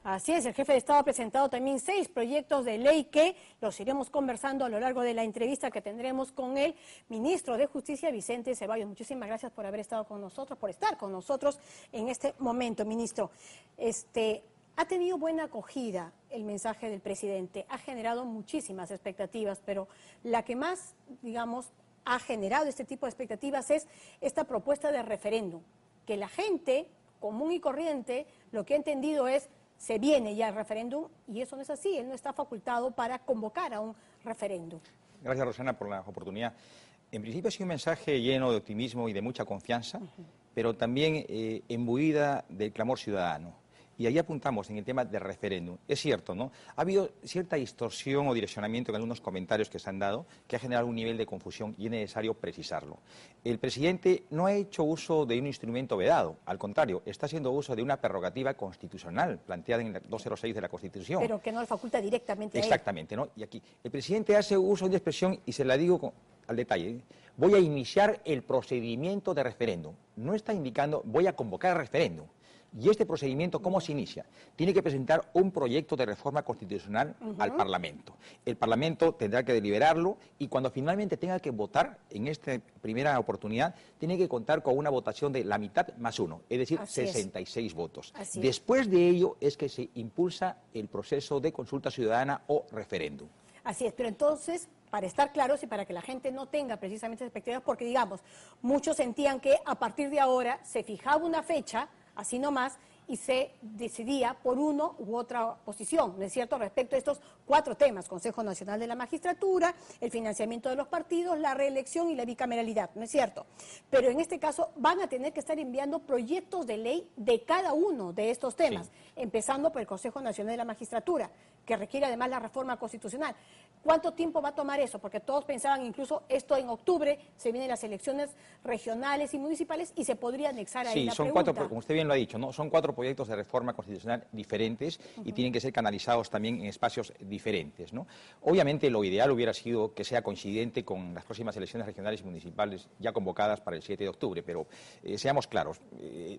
Así es, el jefe de Estado ha presentado también 6 proyectos de ley que los iremos conversando a lo largo de la entrevista que tendremos con el ministro de Justicia, Vicente Ceballos. Muchísimas gracias por haber estado con nosotros, por estar con nosotros en este momento, ministro. Ha tenido buena acogida el mensaje del presidente, ha generado muchísimas expectativas, pero la que más, digamos, ha generado este tipo de expectativas es esta propuesta de referéndum, que la gente común y corriente lo que ha entendido es se viene ya el referéndum y eso no es así, él no está facultado para convocar a un referéndum. Gracias, Rosana, por la oportunidad. En principio ha sido un mensaje lleno de optimismo y de mucha confianza, pero también imbuida del clamor ciudadano. Y ahí apuntamos en el tema del referéndum. Es cierto, ¿no? Ha habido cierta distorsión o direccionamiento en algunos comentarios que se han dado que ha generado un nivel de confusión y es necesario precisarlo. El presidente no ha hecho uso de un instrumento vedado, al contrario, está haciendo uso de una prerrogativa constitucional planteada en el 206 de la Constitución. Pero que no le faculta directamente a él. Exactamente, ¿no? Y aquí, el presidente hace uso de una expresión y se la digo al detalle. Voy a iniciar el procedimiento de referéndum. No está indicando voy a convocar el referéndum. ¿Y este procedimiento cómo se inicia? Tiene que presentar un proyecto de reforma constitucional al Parlamento. El Parlamento tendrá que deliberarlo y cuando finalmente tenga que votar, en esta primera oportunidad, tiene que contar con una votación de la mitad más 1, es decir, 66 votos. Después de ello es que se impulsa el proceso de consulta ciudadana o referéndum. Así es, pero entonces, para estar claros y para que la gente no tenga precisamente expectativas, porque digamos, muchos sentían que a partir de ahora se fijaba una fecha, así nomás, y se decidía por uno u otra posición, ¿no es cierto?, respecto a estos 4 temas, Consejo Nacional de la Magistratura, el financiamiento de los partidos, la reelección y la bicameralidad, ¿no es cierto? Pero en este caso van a tener que estar enviando proyectos de ley de cada uno de estos temas, empezando por el Consejo Nacional de la Magistratura, que requiere además la reforma constitucional. ¿Cuánto tiempo va a tomar eso? Porque todos pensaban incluso esto en octubre, se vienen las elecciones regionales y municipales y se podría anexar ahí la pregunta. 4, como usted bien lo ha dicho, ¿no? Son 4 proyectos de reforma constitucional diferentes y tienen que ser canalizados también en espacios diferentes, ¿no? Obviamente lo ideal hubiera sido que sea coincidente con las próximas elecciones regionales y municipales ya convocadas para el 7 de octubre, pero seamos claros,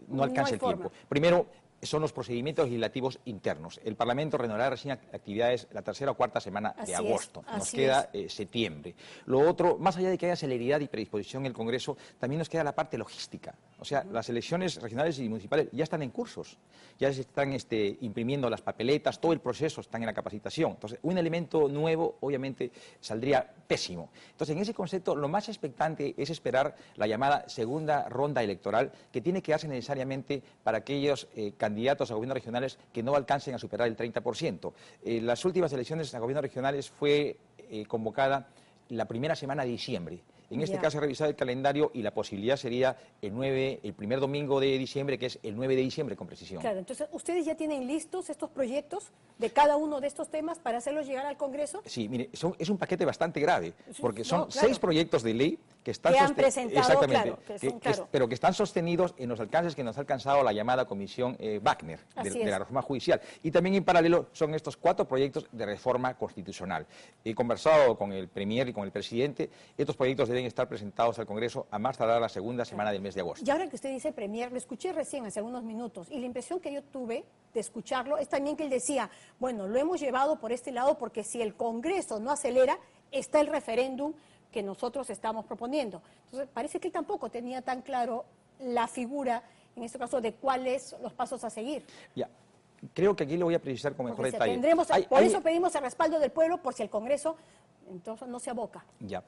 no alcanza el tiempo. Primero, son los procedimientos legislativos internos. El Parlamento renovará recién actividades la tercera o cuarta semana de agosto. Nos queda septiembre. Lo otro, más allá de que haya celeridad y predisposición en el Congreso, también nos queda la parte logística. O sea, las elecciones regionales y municipales ya están en cursos, ya se están imprimiendo las papeletas, todo el proceso está en la capacitación. Entonces, un elemento nuevo, obviamente, saldría pésimo. Entonces, en ese concepto, lo más expectante es esperar la llamada segunda ronda electoral, que tiene que darse necesariamente para aquellos candidatos a gobiernos regionales que no alcancen a superar el 30%. Las últimas elecciones a gobiernos regionales fue convocada la primera semana de diciembre. En este caso he revisado el calendario y la posibilidad sería el primer domingo de diciembre, que es el 9 de diciembre con precisión. Claro, entonces, ¿ustedes ya tienen listos estos proyectos de cada uno de estos temas para hacerlos llegar al Congreso? Sí, mire, es un paquete bastante grave, porque son 6 proyectos de ley que están han presentado, pero que están sostenidos en los alcances que nos ha alcanzado la llamada Comisión Wagner de la reforma judicial. Y también en paralelo son estos 4 proyectos de reforma constitucional. He conversado con el Premier y con el Presidente, estos proyectos deben estar presentados al Congreso a más tardar la segunda semana del mes de agosto. Y ahora que usted dice Premier, lo escuché recién hace algunos minutos y la impresión que yo tuve de escucharlo es también que él decía, bueno, lo hemos llevado por este lado porque si el Congreso no acelera, está el referéndum que nosotros estamos proponiendo. Entonces, parece que él tampoco tenía tan claro la figura, en este caso, de cuáles los pasos a seguir. Ya. Creo que aquí lo voy a precisar con mejor detalle. Por eso pedimos el respaldo del pueblo, por si el Congreso entonces no se aboca. Ya.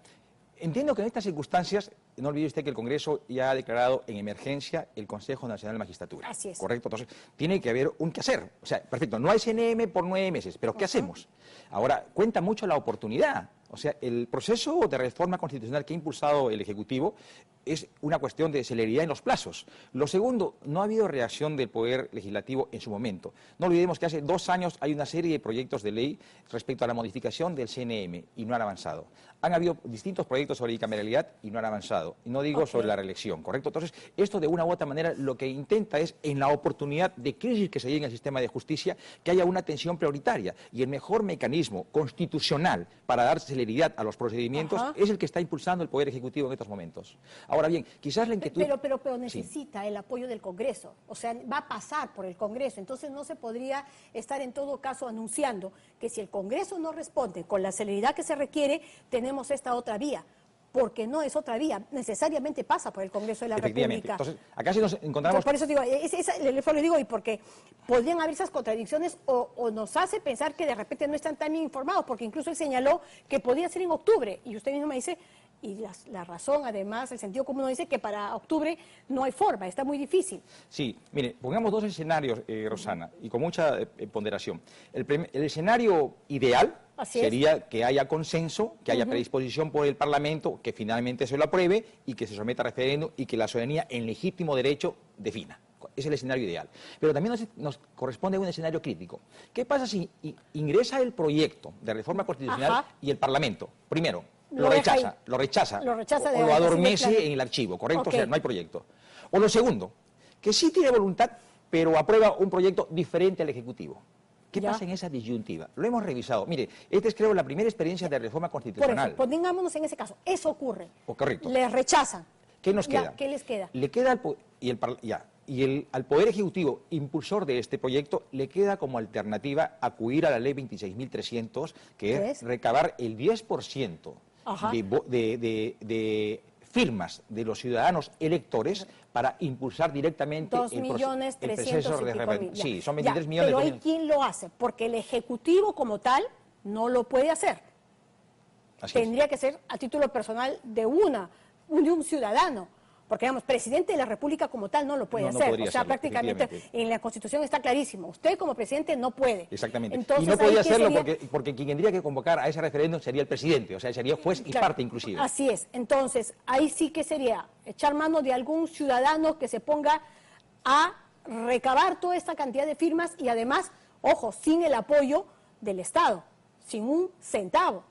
Entiendo que en estas circunstancias, no olvide usted que el Congreso ya ha declarado en emergencia el Consejo Nacional de Magistratura. Así es. Correcto, entonces tiene que haber un qué hacer. O sea, perfecto, no hay CNM por 9 meses, pero ¿qué hacemos? Ahora, cuenta mucho la oportunidad. O sea, el proceso de reforma constitucional que ha impulsado el Ejecutivo es una cuestión de celeridad en los plazos. Lo segundo, no ha habido reacción del Poder Legislativo en su momento. No olvidemos que hace 2 años hay una serie de proyectos de ley respecto a la modificación del CNM y no han avanzado. Han habido distintos proyectos sobre bicameralidad y no han avanzado. Y no digo sobre la reelección, ¿correcto? Entonces, esto de una u otra manera lo que intenta es, en la oportunidad de crisis que se llegue en el sistema de justicia, que haya una atención prioritaria. Y el mejor mecanismo constitucional para darse celeridad a los procedimientos es el que está impulsando el Poder Ejecutivo en estos momentos. Ahora bien, quizás la inquietud... Pero necesita el apoyo del Congreso, o sea, va a pasar por el Congreso, entonces no se podría estar en todo caso anunciando que si el Congreso no responde con la celeridad que se requiere, tenemos esta otra vía. Porque no es otra vía, necesariamente pasa por el Congreso de la República. Entonces, acá sí nos encontramos... Entonces, por eso digo, le digo, y porque podrían haber esas contradicciones o nos hace pensar que de repente no están tan bien informados, porque incluso él señaló que podía ser en octubre, y usted mismo me dice, y la razón, además, el sentido común dice que para octubre no hay forma, está muy difícil. Sí, mire, pongamos dos escenarios, Rosana, y con mucha ponderación. El escenario ideal sería que haya consenso, que haya predisposición por el Parlamento, que finalmente se lo apruebe y que se someta a referéndum y que la ciudadanía en legítimo derecho defina. Es el escenario ideal. Pero también nos corresponde un escenario crítico. ¿Qué pasa si ingresa el proyecto de reforma constitucional y el Parlamento, primero, lo rechaza o lo adormece en el archivo, ¿correcto? O sea, no hay proyecto. O lo segundo, que sí tiene voluntad, pero aprueba un proyecto diferente al Ejecutivo. ¿Qué pasa en esa disyuntiva? Lo hemos revisado. Mire, esta es, creo, la primera experiencia de reforma constitucional. Por eso, pongámonos en ese caso. Eso ocurre. Correcto. Le rechazan. ¿Qué nos queda? ¿Qué les queda? Le queda al Poder Ejecutivo, impulsor de este proyecto, le queda como alternativa acudir a la ley 26.300, que es recabar el 10% de firmas de los ciudadanos electores para impulsar directamente el proceso de referéndum. Sí, son 23 millones. Pero hay quien lo hace, porque el Ejecutivo como tal no lo puede hacer. Tendría que ser a título personal de un ciudadano. Porque, digamos, presidente de la República como tal no lo puede hacer. O sea, hacerlo, prácticamente en la Constitución está clarísimo. Usted como presidente no puede. Exactamente. Entonces, y no podía hacerlo porque quien tendría que convocar a ese referéndum sería el presidente. O sea, sería juez y parte inclusive. Así es. Entonces, ahí sí que sería echar mano de algún ciudadano que se ponga a recabar toda esta cantidad de firmas y además, ojo, sin el apoyo del Estado, sin un centavo,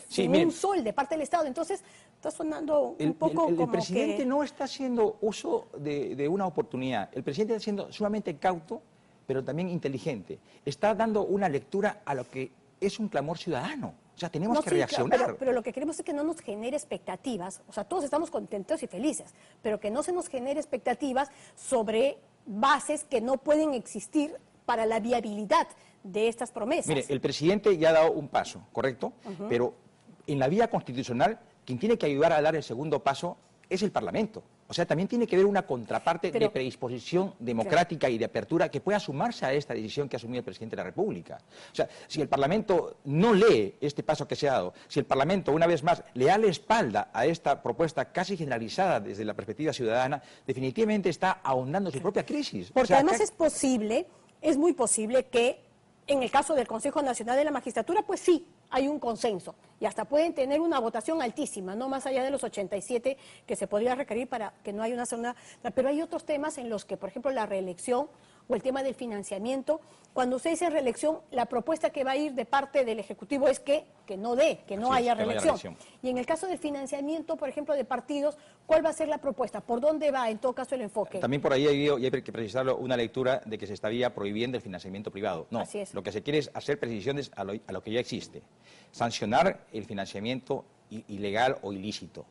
sin un sol de parte del Estado. Entonces, está sonando un poco como el presidente no está haciendo uso de una oportunidad. El presidente está siendo sumamente cauto, pero también inteligente. Está dando una lectura a lo que es un clamor ciudadano. O sea, tenemos que reaccionar. Claro, pero lo que queremos es que no nos genere expectativas. O sea, todos estamos contentos y felices, pero que no se nos genere expectativas sobre bases que no pueden existir para la viabilidad de estas promesas. Mire, el presidente ya ha dado un paso, ¿correcto? Pero en la vía constitucional, quien tiene que ayudar a dar el segundo paso es el Parlamento. O sea, también tiene que haber una contraparte de predisposición democrática y de apertura que pueda sumarse a esta decisión que ha asumido el presidente de la República. O sea, si el Parlamento no lee este paso que se ha dado, si el Parlamento, una vez más, le da la espalda a esta propuesta casi generalizada desde la perspectiva ciudadana, definitivamente está ahondando su propia crisis. Porque además es muy posible que en el caso del Consejo Nacional de la Magistratura, pues sí, hay un consenso y hasta pueden tener una votación altísima, no más allá de los 87 que se podría requerir para que no haya una segunda. Pero hay otros temas en los que, por ejemplo, la reelección o el tema del financiamiento, cuando usted dice reelección, la propuesta que va a ir de parte del Ejecutivo es que no haya reelección. Y en el caso del financiamiento, por ejemplo, de partidos, ¿cuál va a ser la propuesta? ¿Por dónde va, en todo caso, el enfoque? También por ahí hay que precisarlo, una lectura de que se estaría prohibiendo el financiamiento privado. No, lo que se quiere es hacer precisiones a lo que ya existe. Sancionar el financiamiento ilegal o ilícito.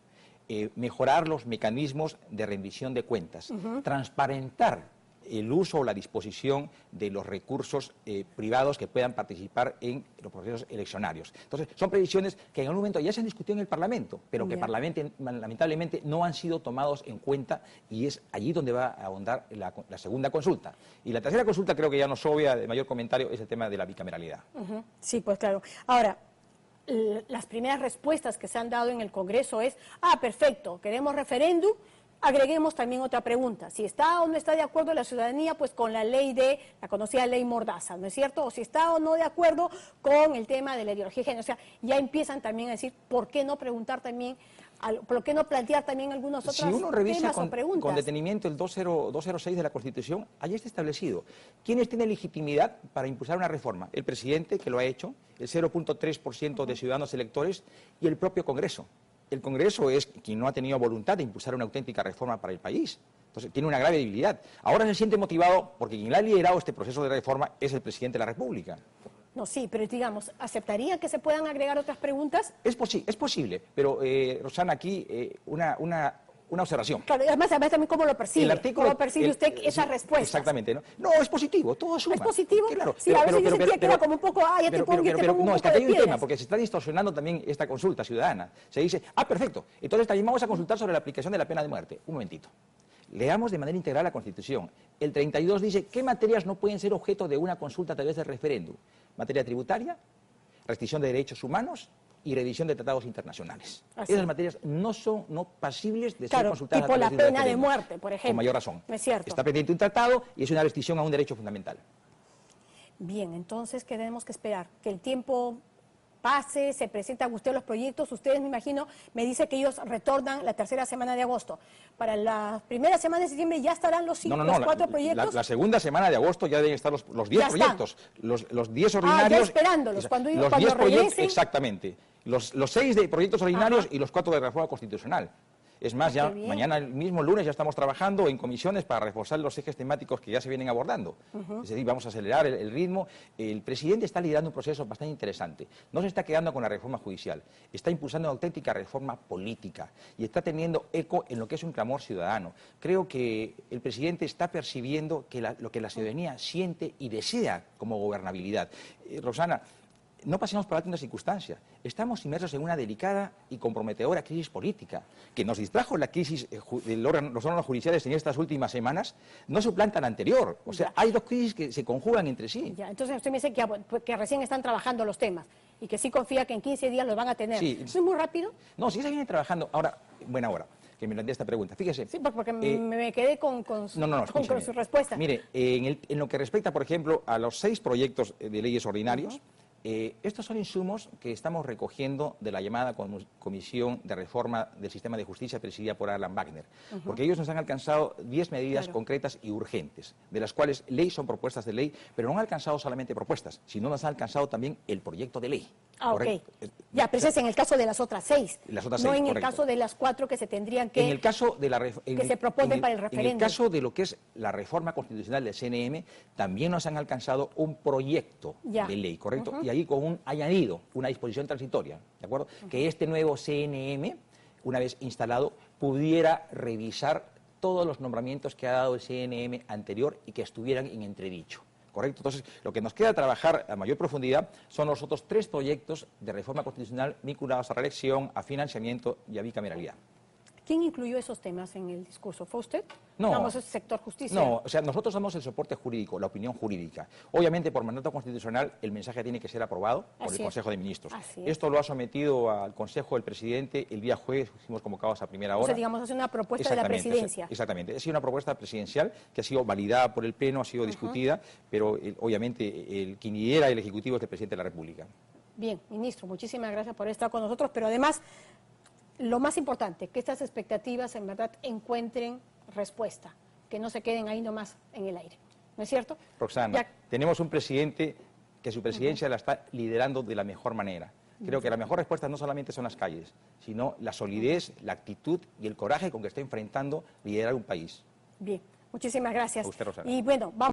Mejorar los mecanismos de rendición de cuentas. Transparentar el uso o la disposición de los recursos privados que puedan participar en los procesos eleccionarios. Entonces, son previsiones que en algún momento ya se han discutido en el Parlamento, pero que lamentablemente no han sido tomados en cuenta y es allí donde va a ahondar la segunda consulta. Y la tercera consulta, creo que ya nos obvia de mayor comentario, es el tema de la bicameralidad. Sí, pues claro. Ahora, las primeras respuestas que se han dado en el Congreso es, perfecto, queremos referéndum. Agreguemos también otra pregunta, si está o no está de acuerdo la ciudadanía pues con la conocida ley Mordaza, ¿no es cierto? O si está o no de acuerdo con el tema de la ideología de género. O sea, ya empiezan también a decir, ¿por qué no preguntar también, por qué no plantear también algunos otros temas o preguntas? Si uno revisa con detenimiento el 206 de la Constitución, allí está establecido quiénes tienen legitimidad para impulsar una reforma. El presidente, que lo ha hecho, el 0.3% de ciudadanos electores y el propio Congreso. El Congreso es quien no ha tenido voluntad de impulsar una auténtica reforma para el país. Entonces, tiene una grave debilidad. Ahora se siente motivado porque quien le ha liderado este proceso de reforma es el presidente de la República. No, sí, pero digamos, ¿aceptaría que se puedan agregar otras preguntas? Es posible, pero, Rosana, aquí una observación. Claro, además también cómo lo percibe. ¿Cómo percibe usted esas respuestas? Exactamente. No, es positivo, todo suma. ¿Es positivo? Claro, sí, a veces yo sentía que era como un poco, ya te pongo un poco de piedras. No, es que hay un tema, porque se está distorsionando también esta consulta ciudadana. Se dice, perfecto, entonces también vamos a consultar sobre la aplicación de la pena de muerte. Un momentito. Leamos de manera integral la Constitución. El 32 dice, ¿qué materias no pueden ser objeto de una consulta a través del referéndum? Materia tributaria, restricción de derechos humanos y revisión de tratados internacionales. Esas materias no son pasibles de ser consultadas. Tipo la pena de muerte, por ejemplo. Con mayor razón. ¿No es cierto? Está pendiente un tratado y es una restricción a un derecho fundamental. Bien, entonces, ¿qué tenemos que esperar? Que el tiempo pase, se presentan ustedes los proyectos, ustedes, me imagino, me dice que ellos retornan la tercera semana de agosto. Para la primera semana de septiembre ya estarán los 4 proyectos. La segunda semana de agosto ya deben estar los 10 proyectos. Los 10 ordinarios. Ya esperándolos, cuando 10 regresen. proyectos, exactamente. Los 6 de proyectos ordinarios y los 4 de reforma constitucional. Es más, ya mañana, el mismo lunes, ya estamos trabajando en comisiones para reforzar los ejes temáticos que ya se vienen abordando. Es decir, vamos a acelerar el ritmo. El presidente está liderando un proceso bastante interesante. No se está quedando con la reforma judicial, está impulsando una auténtica reforma política y está teniendo eco en lo que es un clamor ciudadano. Creo que el presidente está percibiendo que lo que la ciudadanía siente y desea como gobernabilidad. Rosana, no pasemos por alto una circunstancia. Estamos inmersos en una delicada y comprometedora crisis política, que nos distrajo la crisis de los órganos judiciales en estas últimas semanas, no suplanta la anterior. O sea, hay dos crisis que se conjugan entre sí. Ya, entonces usted me dice que recién están trabajando los temas y que sí confía que en 15 días los van a tener. Sí. ¿No es muy rápido? No, sí se viene trabajando. Ahora, buena hora que me plantea esta pregunta. Fíjese. Sí, porque me quedé con su respuesta. Mire, en lo que respecta, por ejemplo, a los 6 proyectos de leyes ordinarios, estos son insumos que estamos recogiendo de la llamada Comisión de Reforma del Sistema de Justicia presidida por Alan Wagner, porque ellos nos han alcanzado 10 medidas concretas y urgentes, de las cuales son propuestas de ley, pero no han alcanzado solamente propuestas, sino nos han alcanzado también el proyecto de ley. Ok. Ya, pero ese es en el caso de las otras 6, no en el correcto. caso de las 4 que se tendrían que... En el caso de que se proponen para el referéndum. En el caso de lo que es la reforma constitucional del CNM, también nos han alcanzado un proyecto de ley, ¿correcto? Y ahí con un añadido, una disposición transitoria, ¿de acuerdo? Que este nuevo CNM, una vez instalado, pudiera revisar todos los nombramientos que ha dado el CNM anterior y que estuvieran en entredicho. ¿Correcto? Entonces, lo que nos queda trabajar a mayor profundidad son los otros 3 proyectos de reforma constitucional vinculados a reelección, a financiamiento y a bicameralidad. ¿Quién incluyó esos temas en el discurso? ¿Fue usted? No. Digamos, el sector justicia. No, o sea, nosotros somos el soporte jurídico, la opinión jurídica. Obviamente, por mandato constitucional, el mensaje tiene que ser aprobado por el Consejo de Ministros. Esto lo ha sometido al Consejo del Presidente el día jueves, fuimos convocados a primera hora. O sea, digamos, es una propuesta de la Presidencia. Exactamente, es una propuesta presidencial que ha sido validada por el Pleno, ha sido discutida, pero obviamente quien lidera el Ejecutivo es el Presidente de la República. Bien, Ministro, muchísimas gracias por estar con nosotros, pero además, lo más importante, que estas expectativas en verdad encuentren respuesta, que no se queden ahí nomás en el aire. ¿No es cierto? Roxana, tenemos un presidente que su presidencia la está liderando de la mejor manera. Creo que la mejor respuesta no solamente son las calles, sino la solidez, la actitud y el coraje con que está enfrentando liderar un país. Bien, muchísimas gracias. A usted, Roxana. Y bueno, vamos.